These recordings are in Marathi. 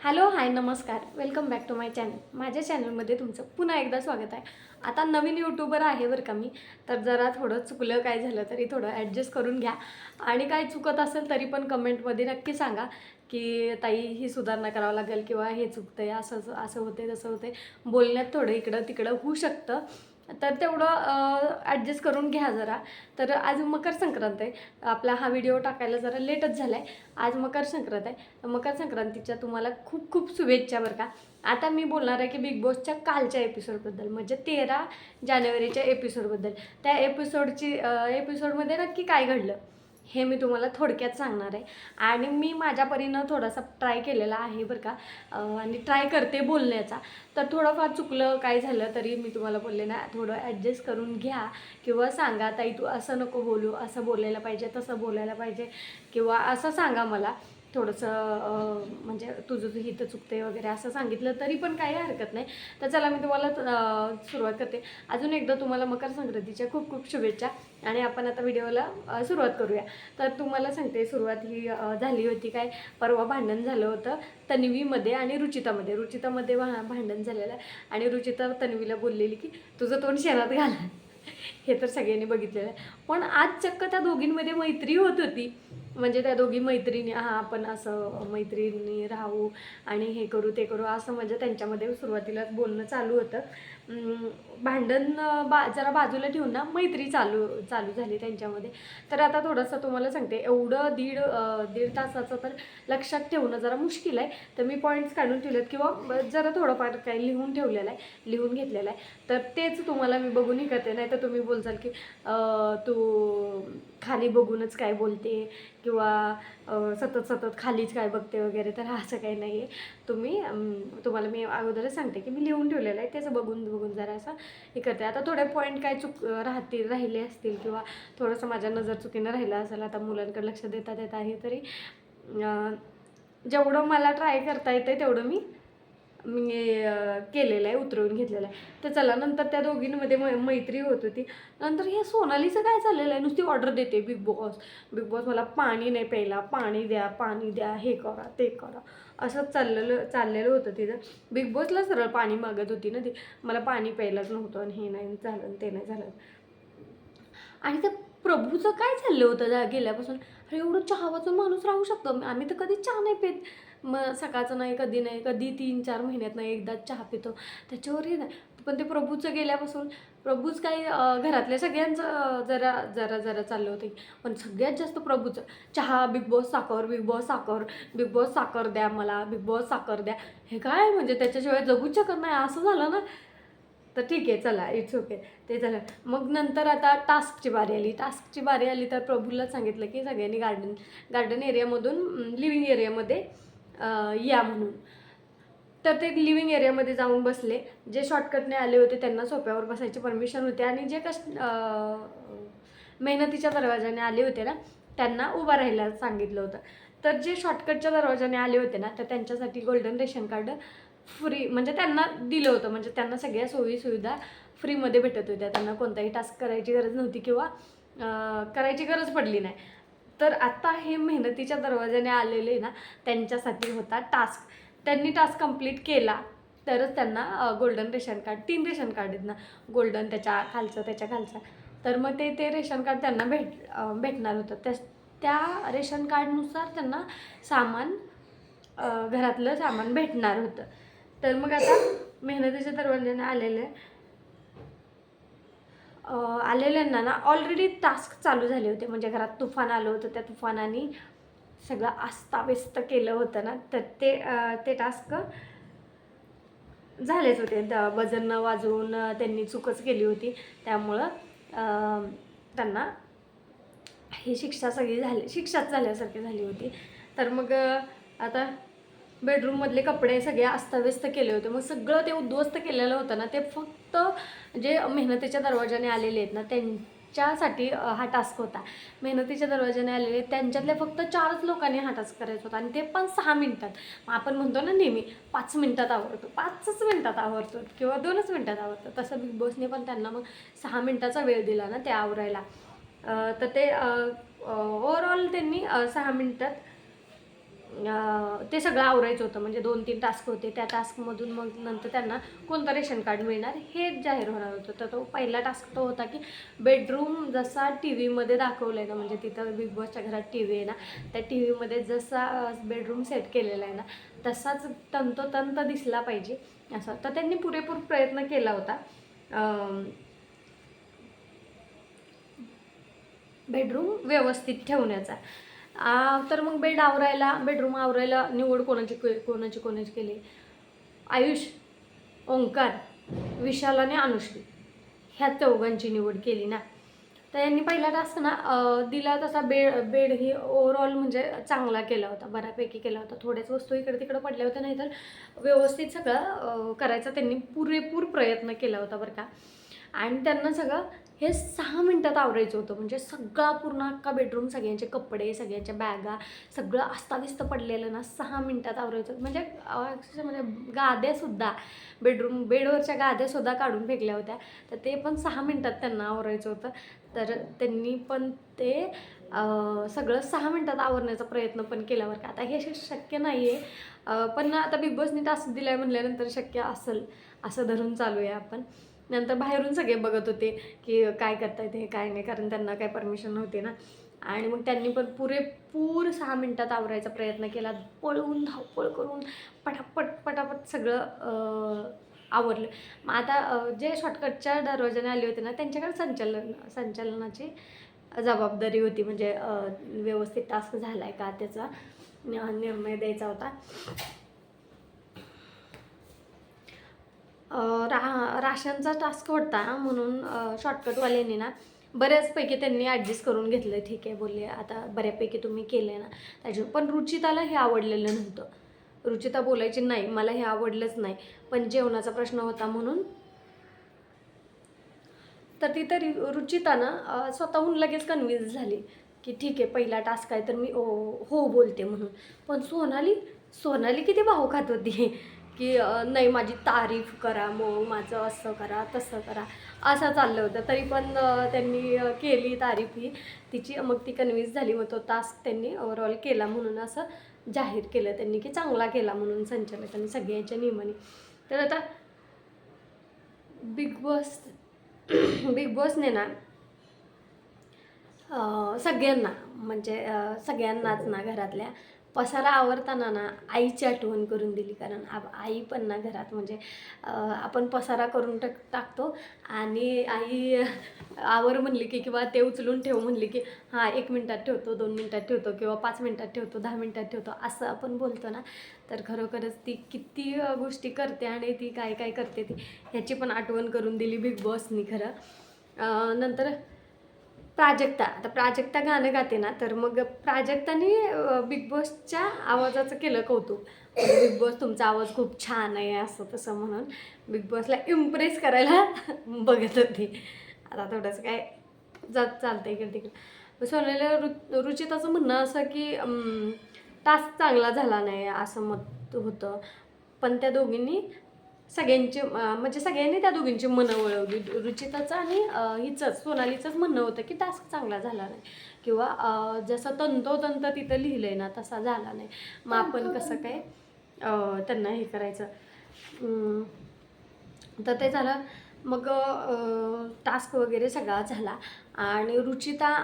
हॅलो हाय नमस्कार welcome back to my channel. माझ्या चॅनलमध्ये तुमचं पुन्हा एकदा स्वागत आहे. आता नवीन यूट्यूबर आहे बरं का मी, तर जरा थोडं चुकलं काय झालं तरी थोडं ॲडजस्ट करून घ्या. आणि काय चुकत असेल तरी पण कमेंटमध्ये नक्की सांगा की ताई ही सुधारणा करावं लागेल किंवा हे चुकतं आहे, असं असं होते तसं होते, बोलण्यात थोडं इकडं तिकडं होऊ शकतं. तर तेवढं ॲडजस्ट करून घ्या जरा. तर आज मकर संक्रांत आहे. आपला हा व्हिडिओ टाकायला जरा लेटच झाला आहे. आज मकर संक्रांत आहे. तर मकर संक्रांतीच्या तुम्हाला खूप खूप शुभेच्छा बरं का. आता मी बोलणार आहे की बिग बॉसच्या कालच्या एपिसोडबद्दल, म्हणजे 13 जानेवारीच्या एपिसोडबद्दल. त्या एपिसोडमध्ये नक्की काय घडलं हे मी तुम्हाला थोडक्यात सांगणार आहे. आणि मी माझ्या परीनं थोडासा ट्राय केलेला आहे बरं का. आणि ट्राय करते बोलण्याचा. तर थोडंफार चुकलं काय झालं तरी मी तुम्हाला बोलले ना, थोडं ॲडजस्ट करून घ्या किंवा सांगा ताई तू असं नको बोलू, असं बोलायला पाहिजे, तसं बोलायला पाहिजे, किंवा असं सांगा मला थोडंसं, म्हणजे तुझं तू इथं चुकते वगैरे असं सांगितलं तरी पण काही हरकत नाही. तर चला मी तुम्हाला सुरुवात करते. अजून एकदा तुम्हाला मकर संक्रांतीच्या खूप खूप शुभेच्छा. आणि आपण आता व्हिडिओला सुरुवात करूया. तर तुम्हाला सांगते, सुरुवात ही झाली होती काय, परवा भांडण झालं होतं तन्वीमध्ये आणि रुचितामध्ये भांडण झालेलं आहे. आणि रुचिता तन्वीला बोललेली की तुझं तोंड शेणात घाल. हे तर सगळ्यांनी बघितलेलं आहे. पण आज चक्क त्या दोघींमध्ये मैत्री होत होती. म्हणजे त्या दोघी मैत्रिणी, हां आपण असं मैत्रिणी राहू आणि हे करू ते करू असं, म्हणजे त्यांच्यामध्ये सुरुवातीलाच बोलणं चालू होतं. भांडण जरा बाजूला ठेवून ना मैत्री चालू चालू झाली त्यांच्यामध्ये. तर आता थोडंसं तुम्हाला सांगते, एवढं दीड तासाचं तर लक्षात ठेवणं जरा मुश्किल आहे. तर मी पॉईंट्स काढून ठेवलेत किंवा जरा थोडंफार काही लिहून ठेवलेलं आहे, लिहून घेतलेलं आहे. तर तेच तुम्हाला मी बघून ही करते. नाही तर तुम्ही बोलचाल की तू खाली बघूनच काय बोलते किंवा सतत सतत खालीच काय बघते वगैरे. तर असं काही नाही आहे. तुम्हाला मी अगोदरच सांगते की मी लिहून ठेवलेलं आहे, त्याचं बघून बघून जरा असं हे करते. आता थोडे पॉईंट काय राहिले असतील किंवा थोडंसं माझ्या नजर चुकीनं राहिलं असेल. आता मुलांकडे लक्ष देता देत आहे तरी जेवढं मला ट्राय करता येतं तेवढं मी केलेलं आहे, उतरवून घेतलेलं आहे. तर चला, नंतर त्या दोघींमध्ये मैत्री होत होती. नंतर हे सोनालीचं काय चाललेलं आहे, नुसती ऑर्डर देते बिग बॉस मला पाणी नाही प्यायला, पाणी द्या, हे करा ते करा, असंच चाललेलं होतं तिथं. बिग बॉसला सरळ पाणी मागत होती ना ती, मला पाणी प्यायलाच नव्हतं आणि हे नाही झालं ते नाही झालं. आणि त्या प्रभूचं काय चाललं होतं गेल्यापासून, अरे एवढं चहा वाचून माणूस राहू शकतो. आम्ही तर कधी चहा नाही पित, मग सकाळचं नाही, कधी 3-4 महिन्यात नाही एकदाच चहा पितो, त्याच्यावरही नाही. पण ते प्रभूचं गेल्यापासून, प्रभूच काही घरातल्या सगळ्यांचं जरा जरा जरा चाललं होतं. पण सगळ्यात जास्त प्रभूचं चहा, बिग बॉस साखर, बिग बॉस साखर, बिग बॉस साखर द्या मला, बिग बॉस साखर द्या. हे काय म्हणजे त्याच्याशिवाय जगूच शकत नाही असं झालं ना. तर ठीक आहे, चला इट्स ओके, ते झालं. मग नंतर आता टास्कची बारी आली तर प्रभूला सांगितलं की सगळ्यांनी गार्डन एरियामधून लिव्हिंग एरियामध्ये या म्हणून. तर ते लिव्हिंग एरियामध्ये जाऊन बसले. जे शॉर्टकटने आले होते त्यांना सोप्यावर बसायची परमिशन होती, आणि जे मेहनतीच्या दरवाजाने आले होते ना त्यांना उभं राहायला सांगितलं होतं. तर जे शॉर्टकटच्या दरवाजाने आले होते ना, तर त्यांच्यासाठी गोल्डन रेशन कार्ड फ्री, म्हणजे त्यांना दिलं होतं. म्हणजे त्यांना सगळ्या सोयीसुविधा फ्रीमध्ये भेटत होत्या. त्यांना कोणताही टास्क करायची गरज नव्हती किंवा करायची गरज पडली नाही. तर आता हे मेहनतीच्या दरवाजाने आलेले ना, त्यांच्यासाठी होता टास्क. त्यांनी टास्क कंप्लीट केला तरच त्यांना golden ration card, 3 ration card आहेत ना, गोल्डन त्याच्या खालचं. तर मग ते रेशन कार्ड त्यांना भेटणार होतं. त्या रेशन कार्डनुसार त्यांना सामान, घरातलं सामान भेटणार होतं. तर मग आता मेहनतीच्या दरवाजाने आलेल्यांना ना ऑलरेडी टास्क चालू झाले होते. म्हणजे घरात तुफान आलं होतं, त्या तुफानाने सगळं अस्ताव्यस्त केलं होतं ना, तर ते टास्क झालेच होते. बजर न वाजवून त्यांनी चूकच केली होती, त्यामुळं त्यांना ही शिक्षाच झाल्यासारखी झाली होती. तर मग आता बेडरूममधले कपडे सगळे अस्ताव्यस्त केले होते. मग सगळं ते उद्ध्वस्त केलेलं होतं ना, ते फक्त जे मेहनतीच्या दरवाजाने आलेले आहेत ना त्यांच्यासाठी हा टास्क होता. मेहनतीच्या दरवाजाने आलेले त्यांच्यातल्या फक्त 4च लोकांनी हा टास्क करायचा होता, आणि ते पण 6 मिनिटात. मग आपण म्हणतो ना नेहमी 5 मिनिटात आवरतो, 5च मिनिटात आवरतो किंवा 2च मिनिटात आवरतो. तसं बिग बॉसने पण त्यांना मग 6 मिनिटाचा वेळ दिला ना ते आवरायला. तर ते ओव्हरऑल त्यांनी 6 मिनिटात ते सगळं आवरायचं होतं. म्हणजे 2-3 टास्क होते. त्या टास्कमधून मग नंतर त्यांना कोणतं रेशन कार्ड मिळणार हे जाहीर होणार होतं. तर तो पहिला टास्क तो होता की बेडरूम जसा टी व्हीमध्ये दाखवलं आहे ना, म्हणजे तिथं बिग बॉसच्या घरात टी व्ही आहे ना, त्या टी व्हीमध्ये जसा बेडरूम सेट केलेला आहे ना, तसाच तंतोतंत दिसला पाहिजे असं. तर त्यांनी पुरेपूर प्रयत्न केला होता बेडरूम व्यवस्थित ठेवण्याचा. तर मग बेडरूम आवरायला निवड कोणाची केली? आयुष, ओंकार, विशाल आणि अनुश्री ह्या चौघांची निवड केली ना. तर यांनी पहिला टास्क ना दिला तसा बेड ही ओव्हरऑल म्हणजे चांगला केला होता, बऱ्यापैकी केला होता. थोड्याच वस्तू इकडे तिकडे पडल्या होत्या, नाही तर व्यवस्थित सगळं करायचा त्यांनी पुरेपूर प्रयत्न केला होता बरं का. आणि त्यांना सगळं हे 6 मिनटात आवरायचं होतं. म्हणजे सगळा पूर्ण अख्खा बेडरूम, सगळ्यांचे कपडे, सगळ्यांच्या बॅगा, सगळं अस्ताव्यस्त पडलेलं ना 6 मिनटात आवरायचं. म्हणजे अक्षरशः म्हणजे गाद्यासुद्धा बेडवरच्या गाद्यासुद्धा काढून फेकल्या होत्या. तर ते पण 6 मिनटात त्यांना आवरायचं होतं. तर त्यांनी पण ते सगळं 6 मिनटात आवरण्याचा प्रयत्न पण केला बरं का. आता हे शक्य नाही आहे, पण आता बिग बॉसनी टास्क दिला आहे म्हटल्यानंतर शक्य असेल असं धरून चालू आहे आपण. नंतर बाहेरून सगळे बघत होते की काय करतायत हे काय नाही, कारण त्यांना काय परमिशन नव्हती ना. आणि मग त्यांनी पण पुरेपूर 6 मिनटात आवरायचा प्रयत्न केला. पळून धावपळ करून पटापट सगळं आवरलं. मग आता जे शॉर्टकटच्या दरवाजाने आले होते ना, त्यांच्याकडे संचालनाची जबाबदारी होती. म्हणजे व्यवस्थित टास्क झाला आहे का त्याचा निर्णय द्यायचा होता. राशनचा टास्क होता म्हणून शॉर्टकटवाल्यांनी ना बऱ्याचपैकी त्यांनी ॲडजस्ट करून घेतलं. ठीक आहे बोलले, आता बऱ्यापैकी तुम्ही केलं आहे ना त्याच्यावर. पण रुचिताला हे आवडलेलं नव्हतं. रुचिता बोलायची नाही, मला हे आवडलंच नाही, पण जेवणाचा प्रश्न होता म्हणून. तर ती तरी रुचितानं स्वतःहून लगेच कन्व्हिन्स झाली की ठीक आहे पहिला टास्क आहे तर मी हो बोलते म्हणून. पण सोनाली किती भाव खात होती की नाही माझी तारीफ करा, मग माझं असं करा तसं करा, असं चाललं होतं. तरी पण त्यांनी केली तारीफ ही तिची. मग ती कन्व्हिन्स झाली. मग तो टास्क त्यांनी ओव्हरऑल केला म्हणून असं जाहीर केलं त्यांनी की चांगला केला म्हणून संचालकांनी सगळ्यांच्या नियमाने. तर आता बिग बॉसने ना सगळ्यांना म्हणजे सगळ्यांनाच ना घरातल्या पसारा आवरताना ना आईची आठवण करून दिली. कारण आई पण ना घरात म्हणजे आपण पसारा करून टाकतो आणि आई आवर म्हणली की किंवा ते उचलून ठेव म्हणली की हां 1 मिनटात ठेवतो, 2 मिनटात ठेवतो किंवा 5 मिनटात ठेवतो, 10 मिनटात ठेवतो असं आपण बोलतो ना. तर खरोखरच ती किती गोष्टी करते आणि ती काय काय करते ती ह्याची पण आठवण करून दिली बिग बॉसनी खरं. नंतर आता प्राजक्ता गाणं गाते ना, तर मग प्राजक्ताने बिग बॉसच्या आवाजाचं केलं कौतुक. बिग बॉस तुमचा आवाज खूप छान आहे असं तसं म्हणून बिग बॉसला इम्प्रेस करायला बघत होती. आता थोडंसं काय चालतं इकडे तिकडे. सोनालीला रुचिताचं म्हणणं असं की टास्क चांगला झाला नाही असं मत होतं. पण त्या दोघींनी म्हणजे सगळ्यांनी त्या दोघींची मनं वळवली. रुचिताचं आणि हिचंच सोनालीचंच म्हणणं होतं की टास्क चांगला झाला नाही किंवा जसं तंतोतंत तिथं लिहिलं आहे ना तसा झाला नाही. मग आपण कसं काय त्यांना हे करायचं. तर ते झालं. मग टास्क वगैरे सगळा झाला आणि रुचिता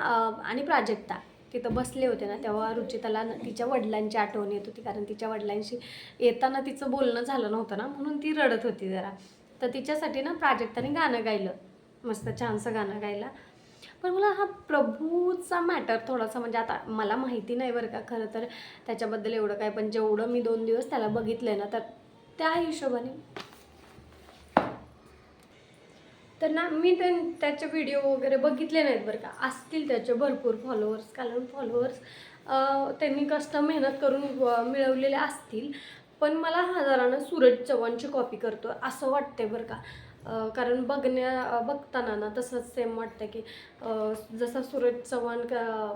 आणि प्राजक्ता तिथं बसले होते ना, तेव्हा रुचिताला तिच्या वडिलांची आठवण येत होती. कारण तिच्या वडिलांशी येताना तिचं बोलणं झालं नव्हतं ना, म्हणून ती रडत होती जरा. तर तिच्यासाठी ना प्राजक्ताने गाणं गायलं, मस्त छानसं गाणं गायलं. पण मला हा प्रभूचा मॅटर थोडासा म्हणजे आता मला माहिती नाही बरं का खरं तर त्याच्याबद्दल एवढं काय, पण जेवढं मी 2 दिवस त्याला बघितलं ना, तर त्या हिशोबाने तर ना मी त्याचे व्हिडिओ वगैरे बघितले नाहीत बरं का. असतील त्याचे भरपूर फॉलोअर्स, कारण फॉलोअर्स त्यांनी कष्ट मेहनत करून मिळवलेले असतील. पण मला हजारानं सूरज चव्हाणची कॉपी करतो असं वाटते बरं का. कारण बघताना ना तसंच सेम वाटतं की जसं सूरज चव्हाण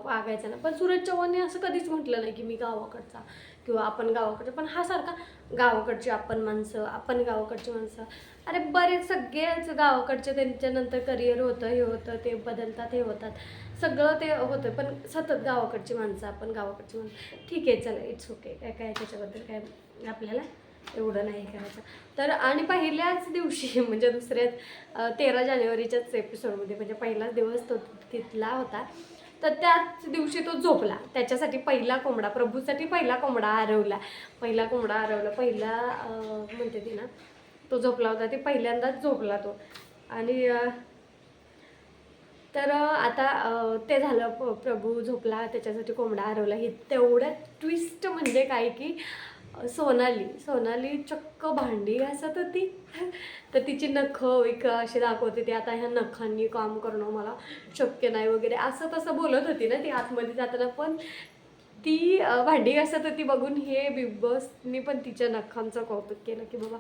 वागायचा ना. पण सूरज चव्हाणने असं कधीच म्हटलं नाही की मी गावाकडचा किंवा आपण गावाकडचे, पण हा सारखा गावाकडची आपण माणसं, आपण गावाकडची माणसं. अरे बरेच सगळेच गावाकडचे, त्यांच्यानंतर करिअर होतं, हे होतं, ते बदलतात, हे होतात, सगळं ते होतं, पण सतत गावाकडची माणसं, आपण गावाकडची माणसं. ठीक आहे, चला, इट्स ओके, काय काय त्याच्याबद्दल काय आपल्याला एवढं नाही करायचं. तर आणि पहिल्याच दिवशी म्हणजे दुसऱ्याच 13 जानेवारीच्याच एपिसोडमध्ये, म्हणजे पहिलाच दिवस तो तिथला होता, तर त्याच दिवशी तो झोपला. त्याच्यासाठी पहिला कोंबडा, प्रभूसाठी पहिला कोंबडा हरवला, पहिला म्हणते ती ना, तो झोपला होता, ते पहिल्यांदाच झोपला तो. आणि तर आता ते झालं, प्रभू झोपला, त्याच्यासाठी कोंबडा हरवला. ही तेवढ्यात ट्विस्ट म्हणजे काय की सोनाली चक्क भांडी घासत होती. तर तिची नखं विक अशी दाखवते ती, आता ह्या नखांनी काम करणं मला शक्य नाही वगैरे असं तसं बोलत होती ना ती आतमध्ये जाताना. पण ती भांडी घासत होती बघून हे बिग बॉसनी पण तिच्या नखांचं कौतुक केलं की बाबा,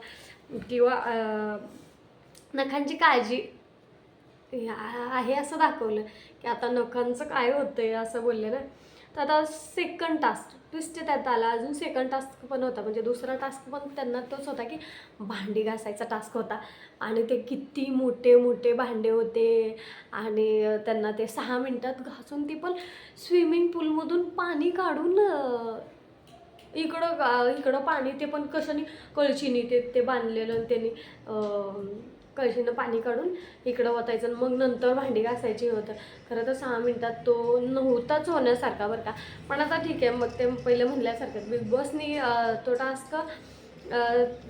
किंवा नखांची काळजी आहे असं दाखवलं की आता नखांचं काय होतंय असं बोलले ना. तर आता सेकंड टास्क ट्विस्ट त्यात आला, अजून सेकंड टास्क पण होता, म्हणजे दुसरा टास्क पण त्यांना तोच होता की भांडी घासायचा टास्क होता. आणि ते किती मोठे मोठे भांडे होते, आणि त्यांना ते 6 मिनिटात घासून, ती पण स्विमिंग पूलमधून पाणी काढून इकडं पाणी, ते पण कशाने, कळशीनी ते बांधलेलं, त्यांनी कळशीनं पाणी काढून इकडं ओतायचं, मग नंतर भांडी घासायची होतं. खरं तर 6 मिनिटात तो नव्हताच होण्यासारखा बरं का. पण आता ठीक आहे, मग ते पहिलं म्हणल्यासारखं बिग बॉसनी तो टास्क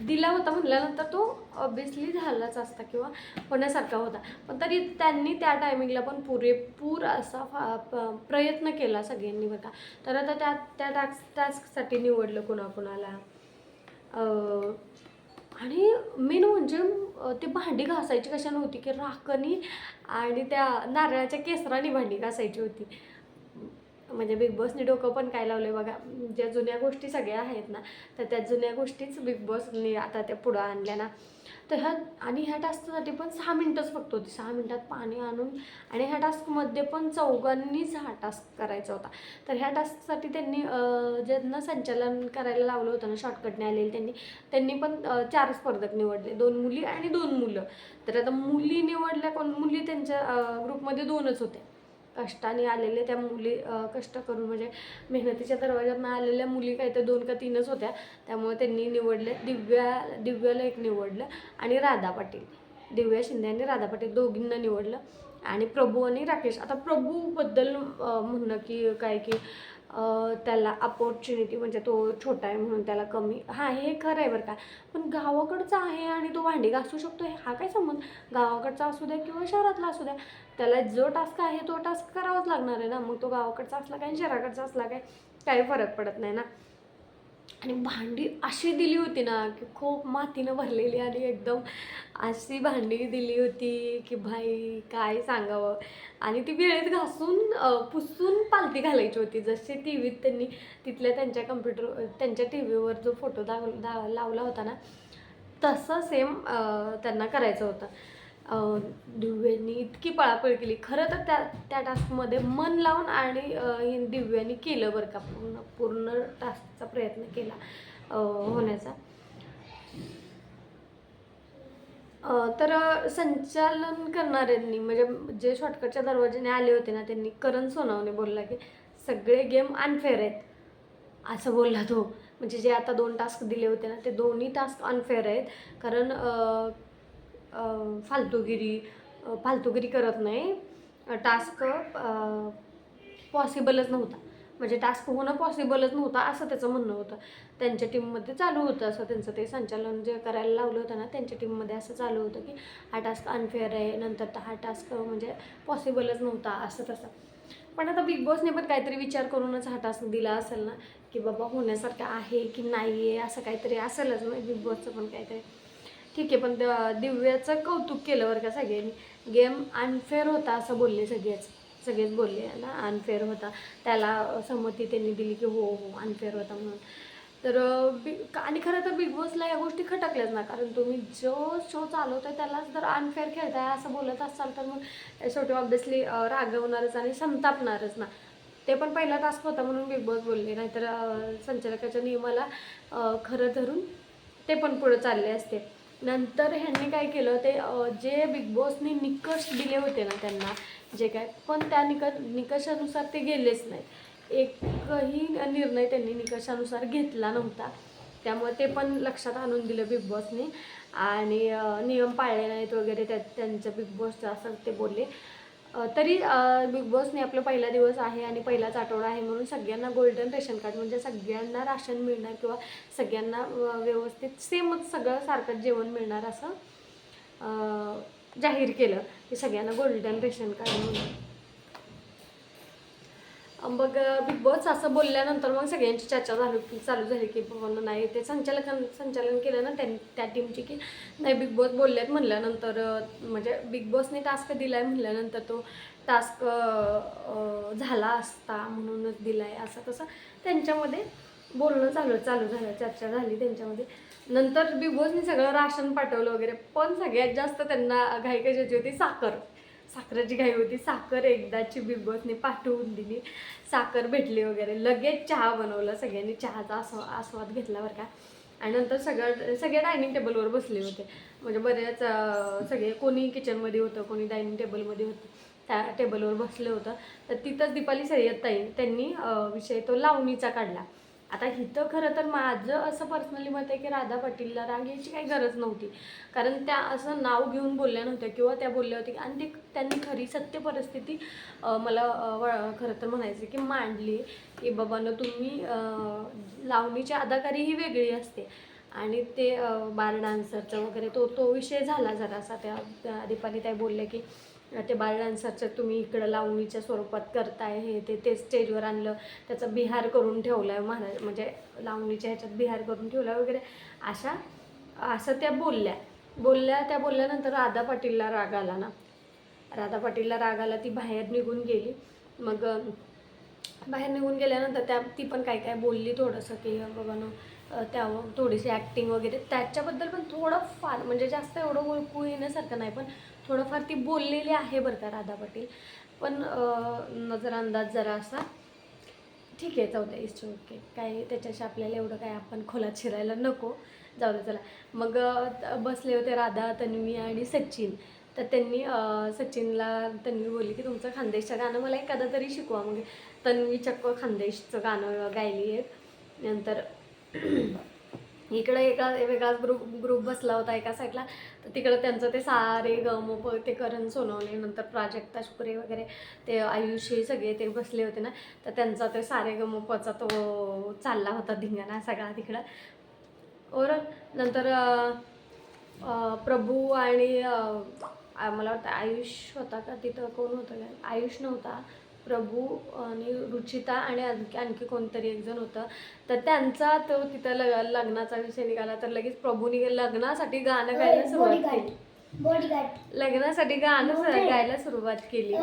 दिला होता म्हणल्यानंतर तो ऑब्विसली झालाच असता किंवा होण्यासारखा होता. पण तरी त्यांनी त्या टायमिंगला पण पुरेपूर असा प्रयत्न केला सगळ्यांनी बरं का. तर आता त्या टास्कसाठी निवडलं कोणाकोणाला. आणि मेन म्हणजे ते भांडी घासायची कशा नव्हती की राखणी आणि त्या नारळाच्या केसराने भांडी घासायची होती. म्हणजे बिग बॉसने डोकं पण काय लावलं बघा. ज्या जुन्या गोष्टी सगळ्या आहेत ना, तर त्या जुन्या गोष्टीच बिग बॉसने आता त्या पुढं आणल्या ना. तर ह्या टास्कसाठी पण 6 मिनटंच फक्त होती. 6 मिनटात पाणी आणून, आणि ह्या टास्कमध्ये पण चौघांनीच हा टास्क करायचा होता. तर ह्या टास्कसाठी त्यांनी ज्यांना संचालन करायला लावलं होतं ना, शॉर्टकटने आलेले, त्यांनी पण 4 स्पर्धक निवडले, 2 मुली आणि 2 मुलं. तर आता मुली निवडल्या, मुली त्यांच्या ग्रुपमध्ये 2च होत्या. कष्टाने आलेले त्या मुली, कष्ट करून म्हणजे मेहनतीच्या दरवाज्यातून आलेल्या मुली काही तर 2 का 3च होत्या. त्यामुळे त्यांनी निवडले, दिव्याला एक निवडलं, आणि राधा पाटील, दिव्या शिंदे आणि राधा पाटील दोघींना निवडलं. आणि प्रभू आणि राकेश. आता प्रभूबद्दल म्हणणं की काय की त्याला अपॉर्च्युनिटी, म्हणजे तो छोटा आहे म्हणून त्याला कमी, हां हे खरं आहे बरं का. पण गावाकडचा आहे आणि तो भांडी घासू शकतो, हा काय संबंध. गावाकडचा असू द्या किंवा शहरातला असू द्या, त्याला जो टास्क आहे तो टास्क करावाच लागणार आहे ना. मग तो गावाकडचा असला काय शहराकडचा असला काय, काही फरक पडत नाही ना. आणि भांडी अशी दिली होती ना की खूप मातीनं भरलेली, आणि एकदम अशी भांडी दिली होती की भाई काय सांगावं. आणि ती वेळेत घासून पुसून पालती घालायची होती. जशी टी व्हीत त्यांनी तिथल्या त्यांच्या टी व्हीवर जो फोटो लावला होता ना, तसं सेम त्यांना करायचं होतं. दिव्यांनी इतकी पळापळ केली खरं तर त्या टास्कमध्ये मन लावून, आणि दिव्यांनी केलं बरं का, पूर्ण टास्कचा प्रयत्न केला होण्याचा. तर संचालन करणाऱ्यांनी, म्हणजे जे शॉर्टकटच्या दरवाजाने आले होते ना, त्यांनी करण सोनावणे बोलला की सगळे गेम अनफेअर आहेत असं बोलला तो. म्हणजे जे आता 2 टास्क दिले होते ना, ते दोन्ही टास्क अनफेअर आहेत. कारण फालतूगिरी करत नाही, टास्क पॉसिबलच नव्हता, म्हणजे टास्क होणं पॉसिबलच नव्हतं असं त्याचं म्हणणं होतं. त्यांच्या टीममध्ये चालू होतं असं, त्यांचं ते संचालन जे करायला लावलं होतं ना, त्यांच्या टीममध्ये असं चालू होतं की हा टास्क अनफेअर आहे, नंतर हा टास्क म्हणजे पॉसिबलच नव्हता असं तसं. पण आता बिग बॉसने पण काहीतरी विचार करूनच हा टास्क दिला असेल ना, की बाबा होण्यासारखं आहे की नाही आहे, असं काहीतरी असेलच ना बिग बॉसचं पण काहीतरी. ठीक आहे, पण दिव्याचं कौतुक केलं बरं का सगळ्यांनी. गेम अनफेअर होता असं बोलले सगळेच बोलले ना, अनफेअर होता. त्याला संमती त्यांनी दिली की हो अनफेअर होता म्हणून. तर आणि खरं तर बिग बॉसला या गोष्टी खटकल्याच ना, कारण तुम्ही जो शो चालवताय त्यालाच जर अनफेअर खेळताय असं बोलत असाल तर मग शेवटी ऑब्व्हियसली रागवणारच आणि संतापणारच ना. ते पण पहिला टास्क होता म्हणून बिग बॉस बोलले, नाहीतर संचालकाच्या नियमाला खरं धरून ते पण पुढे चालले असते. नंतर ह्यांनी काय केलं, ते जे बिग बॉसनी निकष दिले होते ना त्यांना, जे काय पण त्या निकषानुसार ते गेलेच नाही. एकही निर्णय त्यांनी निकषानुसार घेतला नव्हता. त्यामुळे ते पण लक्षात आणून दिलं बिग बॉसने आणि नियम पाळले नाहीत वगैरे त्यांचं बिग बॉसचं असं ते बोलले. तरी बिग बॉसने आपला पहिला दिवस आहे आणि पहिलाच आठवडा आहे म्हणून सगळ्यांना गोल्डन रेशन कार्ड, म्हणजे सगळ्यांना राशन मिळणार किंवा सगळ्यांना व्यवस्थित सेमच सगळं सारखंच जेवण मिळणार असं जाहीर केलं की सगळ्यांना गोल्डन रेशन कार्ड म्हणून. मग बिग बॉस असं बोलल्यानंतर मग सगळ्यांची चर्चा चालू झाली की बाबा नाही, ते संचालन केलं ना त्या टीमची की नाही बिग बॉस बोलल्यात म्हणल्यानंतर, म्हणजे बिग बॉसने टास्क दिला आहे म्हणल्यानंतर तो टास्क झाला असता म्हणूनच दिला आहे असं तसं त्यांच्यामध्ये बोलणं चालू झालं, चर्चा झाली त्यांच्यामध्ये. नंतर बिग बॉसने सगळं राशन पाठवलं वगैरे, पण सगळ्यात जास्त त्यांना घाई कशाची होती, साखरेची घाई होती. साखर एकदाची बिग बॉसने पाठवून दिली, साखर भेटली वगैरे. लगेच चहा बनवला, सगळ्यांनी चहाचा आस्वाद घेतला बरं का. आणि नंतर सगळे डायनिंग टेबलवर बसले होते, म्हणजे बरेच सगळे, कोणी किचनमध्ये होतं, कोणी डायनिंग टेबलमध्ये होतं, त्या टेबलवर बसलं होतं. तर तिथंच दीपाली सय्यद ताई त्यांनी विषय तो लावणीचा काढला. आता इथं खरं तर माझं असं पर्सनली मत आहे की राधा पाटीलला राग यायची काही गरज नव्हती, कारण त्या असं नाव घेऊन बोलल्या नव्हत्या किंवा त्या बोलल्या होत्या आणि त्यांनी खरी सत्य परिस्थिती मला खरं तर म्हणायचं की मांडली की बाबांनो तुम्ही लावणीची अदाकारी ही वेगळी असते आणि ते बार डान्सरचं वगैरे तो विषय झाला जरासा. त्या दीपाली ताई बोलल्या की ते बाल डान्सरचं तुम्ही इकडं लावणीच्या स्वरूपात करताय, हे ते स्टेजवर आणलं, त्याचा बिहार करून ठेवला आहे महाराज, म्हणजे लावणीच्या ह्याच्यात बिहार करून ठेवला वगैरे असं त्या बोलल्यानंतर राधा पाटीलला राग आला ना. राधा राग आला, ती बाहेर निघून गेली. मग बाहेर निघून गेल्यानंतर ती पण काय बोलली थोडंसं की बाबांनो त्या थोडीशी ॲक्टिंग वगैरे त्याच्याबद्दल पण थोडं फार, म्हणजे जास्त एवढं ओळखू येण्यासारखं नाही, पण थोडंफार ती बोललेली आहे बरं का राधा पाटील. पण नजर अंदाज जरा असा ठीक आहे, जाऊ द्या, इट्स ओके, काय त्याच्याशी आपल्याला एवढं काय आपण खोलात शिरायला नको, जाऊ दे चला. मग बसले होते राधा, तन्वी आणि सचिन. तर त्यांनी सचिनला तन्वी बोलली की तुमचं खानदेशचं गाणं मला एखादं तरी शिकवा. मग तन्वी चक्क खानदेशचं गाणं गायली आहे. नंतर इकडं एका वेगळाच ग्रुप बसला होता एका साईडला, तर तिकडं त्यांचं ते सारे गम ते करण सोनवणे, नंतर प्राजक्ता शुक्रे वगैरे, ते आयुष हे सगळे ते बसले होते ना, तर त्यांचा ते सारे गमपचा तो चालला होता धिंगाणा सगळा तिकडं. नंतर प्रभू आणि मला वाटतं आयुष होता का तिथं, कोण होतं का, आयुष नव्हता, प्रभू आणि रुचिता आणि आणखी कोणतरी एक जण होतं. तर त्यांचा तो तिथं लग्नाचा विषय निघाला. तर लगेच प्रभूने लग्नासाठी गाणं गायला सुरुवात केली, लग्नासाठी गाणं गायला सुरुवात केली.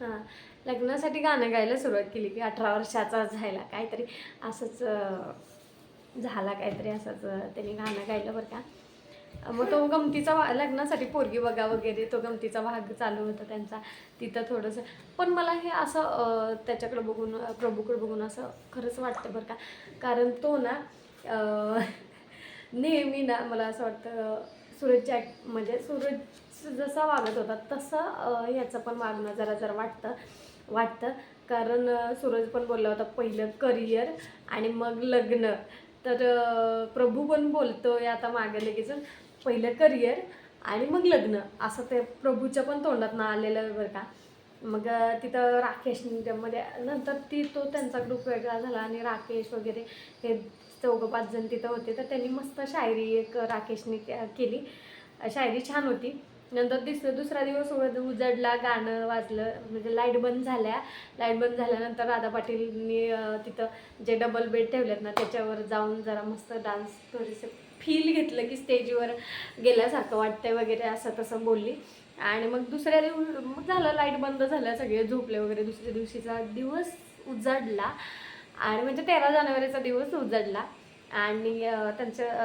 हां, लग्नासाठी गाणं गायला सुरुवात केली की 18 वर्षाचा झाला काहीतरी असंच झाला, काहीतरी असंच त्यांनी गाणं गायलं बरं का. मग तो गमतीचा लग्नासाठी पोरगी बघा वगैरे, तो गमतीचा भाग चालू होता त्यांचा तिथं थोडंसं. पण मला हे असं त्याच्याकडे बघून, प्रभूकडे बघून असं खरंच वाटतं बरं का, कारण तो ना नेहमी ना मला असं वाटतं सूरजच्या म्हणजे सूरज जसा वागत होता तसं ह्याचं पण वागणं जरा वाटतं. कारण सूरज पण बोलला होता पहिलं करिअर आणि मग लग्न. तर प्रभू पण बोलतोय आता मागे लगेच पहिलं करिअर आणि मग लग्न, असं ते प्रभूच्या पण तोंडातनं आलेलं बरं का. मग तिथं राकेशमध्ये नंतर तो त्यांचा ग्रुप वेगळा झाला आणि राकेश वगैरे हे 4-5 जण तिथं होते. तर त्यांनी मस्त शायरी एक राकेशने केली, शायरी छान होती. नंतर दुसरा दिवस उजडला, गाणं वाजलं, म्हणजे लाईट बंद झाल्यानंतर राधा पाटीलनी तिथं जे डबल बेड ठेवलेत ना त्याच्यावर जाऊन जरा मस्त डान्स थोडीसं फील घेतलं की स्टेजवर गेल्यासारखं वाटतंय वगैरे असं तसं बोलली. आणि मग दुसऱ्या दिवशी मग झालं, लाईट बंद झालं, सगळे झोपले वगैरे. दुसऱ्या दिवशीचा दिवस उजाडला आणि म्हणजे 13 जानेवारीचा दिवस उजाडला आणि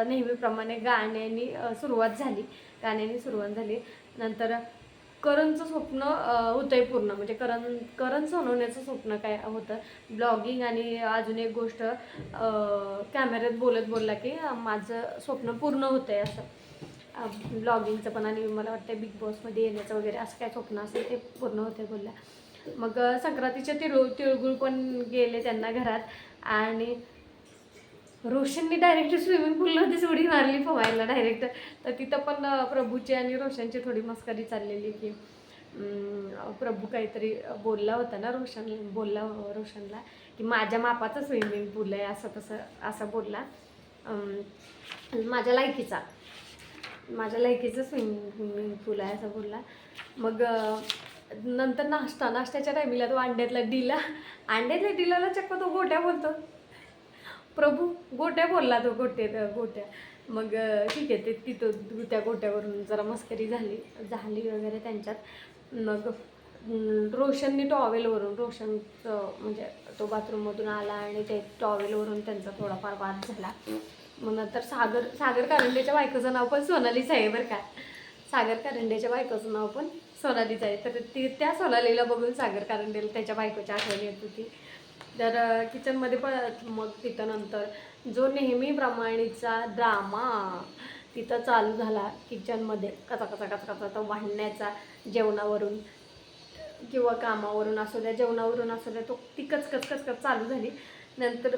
नेहमीप्रमाणे गाण्यानी सुरुवात झाली. नंतर करणचं स्वप्न होतंय पूर्ण, म्हणजे करण सोनवण्याचं स्वप्न काय होतं, ब्लॉगिंग. आणि अजून एक गोष्ट, कॅमेऱ्यात बोलत बोलला की माझं स्वप्न पूर्ण होतंय असं, ब्लॉगिंगचं पण. आणि मला वाटतं बिग बॉसमध्ये येण्याचं वगैरे असं काय स्वप्न असेल ते पूर्ण होते बोलला. मग संक्रांतीचे तिळगुळ पण गेले त्यांना घरात. आणि रोशनने डायरेक्ट स्विमिंग पूलमध्येच उडी मारली पोहायला डायरेक्ट. तर तिथं पण प्रभूची आणि रोशनची थोडी मस्करी चाललेली की प्रभू काहीतरी बोलला होता ना, रोशनला की माझ्या मापाचं स्विमिंग पूल आहे असं तसं असं बोलला. माझ्या लायकीचं स्विमिंग पूल आहे असं बोलला. मग नंतर नाश्त्याच्या टायमिंगला तो अंड्यातल्या डिलाला चक्क तो गोट्या बोलतो. प्रभू गोट्या बोलला तो, गोट्या. मग ठीक आहे, ते तिथं त्या गोट्यावरून जरा मस्करी झाली वगैरे त्यांच्यात. मग रोशनचं म्हणजे तो बाथरूममधून आला आणि ते टॉवेलवरून त्यांचा थोडाफार वाद झाला. मग नंतर सागर कारंडेच्या बायकोचं नाव पण सोनालीच आहे बरं का. सागर कारंडेच्या बायकोचं नाव पण सोनालीच आहे. तर त्या सोनालीला बघून सागर कारंडेला त्याच्या बायकोची आठवण येत होती. तर किचनमध्ये पण मग तिथं नंतर जो नेहमीप्रमाणेचा ड्रामा तिथं चालू झाला किचनमध्ये, कचा तो भांडण्याचा, जेवणावरून किंवा कामावरून असू द्या, जेवणावरून असू द्या, तो ती कचकच चालू झाली. नंतर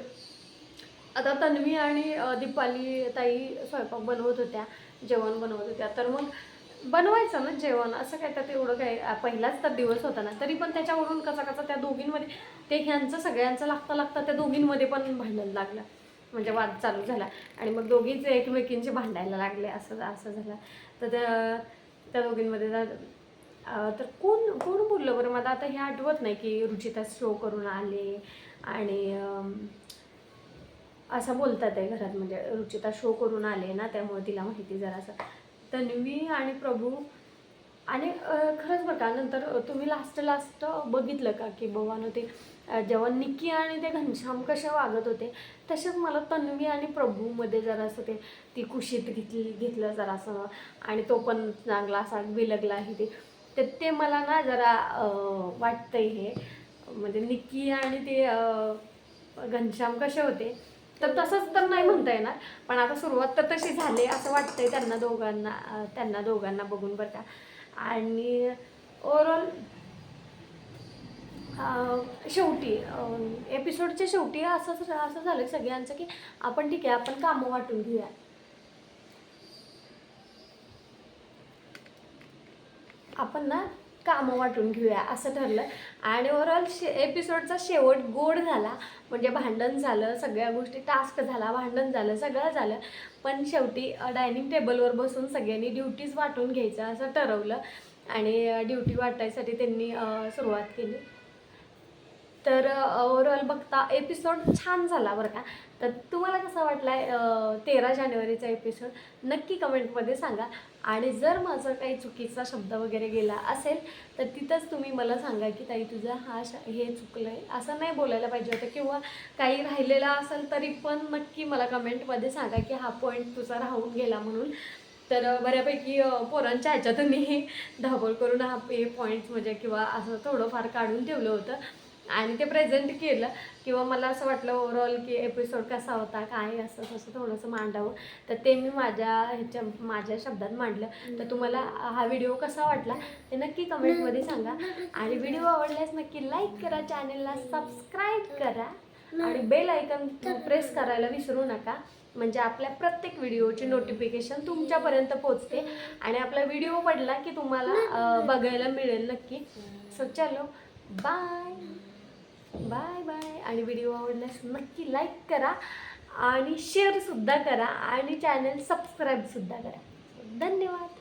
आता तन्वी आणि दीपाली ताई स्वयंपाक बनवत होत्या, जेवण बनवत होत्या. तर मग बनवायचं ना जेवण, असं काय तर एवढं काय, पहिलाच तर दिवस होता ना. तरी पण त्याच्यावरून कसा त्या दोघींमध्ये ते ह्यांचं सगळ्यांचं लागता त्या दोघींमध्ये पण भांडण लागलं, म्हणजे वाद चालू झाला. आणि मग दोघीच एकमेकींचे भांडायला लागले, असं झालं. तर त्या दोघींमध्ये तर कोण बोललं बरं, मला आता हे आठवत नाही की रुचिता शो करून आले आणि असं बोलतात आहे घरात, म्हणजे रुचिता शो करून आले ना, त्यामुळे तिला माहिती जरासं. तन्वी आणि प्रभू. आणि खरंच बरं का, नंतर तुम्ही लास्ट बघितलं का की बघानं ते जेव्हा निक्की आणि ते घनश्याम कशा वागत होते, तसेच मला तन्वी आणि प्रभूमध्ये जरासं ती कुशीत घेतलं जरासं. आणि तो पण चांगला असा बिलगला आहे ते मला ना जरा वाटतंय हे, म्हणजे निक्की आणि ते घनश्याम कसे होते. तर तसंच तर नाही म्हणता येणार, पण आता सुरुवात तर तशी झाली असं वाटतंय त्यांना दोघांना बघून बरं का. आणि ओव्हरऑल शेवटी एपिसोडच्या शेवटी असं झालं सगळ्यांचं की आपण ठीक आहे, आपण कामं वाटून घेऊया. आपण ना कामं वाटून घेऊया असं ठरलं. आणि ओव्हरऑल एपिसोडचा शेवट गोड झाला, म्हणजे भांडण झालं, सगळ्या गोष्टी टास्क झाला, भांडण झालं, सगळं झालं. पण शेवटी डायनिंग टेबलवर बसून सगळ्यांनी ड्युटीज वाटून घ्यायचं असं ठरवलं. आणि ड्युटी वाटायसाठी त्यांनी सुरुवात केली. तर ओव्हरऑल बघता एपिसोड छान झाला बरं का. तर तुम्हाला कसा वाटला 13 जानेवारीचा एपिसोड नक्की कमेंटमध्ये सांगा. आणि जर माझं काही चुकीचा शब्द वगैरे गेला असेल तर तिथंच तुम्ही मला सांगा की ताई तुझं हे चुकलं आहे, असं नाही बोलायला पाहिजे होतं. किंवा काही राहिलेलं असेल तरी पण नक्की मला कमेंटमध्ये सांगा की हा पॉईंट तुझा राहून गेला म्हणून. तर बऱ्यापैकी पोरांच्या ह्याच्यातून मी धावपळ करून हे पॉईंट्स म्हणजे किंवा असं थोडंफार काढून ठेवलं होतं आणि ते प्रेझेंट केलं. किंवा मला असं वाटलं ओव्हरऑल की एपिसोड कसा होता, काय असं तसं थोडंसं मांडावं. तर ते मी माझ्या शब्दात मांडलं. तर तुम्हाला हा व्हिडिओ कसा वाटला ते नक्की कमेंटमध्ये सांगा. आणि व्हिडिओ आवडल्यास नक्की लाईक करा, चॅनलला सबस्क्राईब करा आणि बेल आयकॉन प्रेस करायला विसरू नका, म्हणजे आपल्या प्रत्येक व्हिडिओची नोटिफिकेशन तुमच्यापर्यंत पोचते आणि आपला व्हिडिओ पडला की तुम्हाला बघायला मिळेल नक्की. सो चलो बाय बाय. आणि व्हिडिओ आवडल्यास नक्की लाईक करा आणि शेअरसुद्धा करा आणि चॅनल सबस्क्राईबसुद्धा करा. धन्यवाद.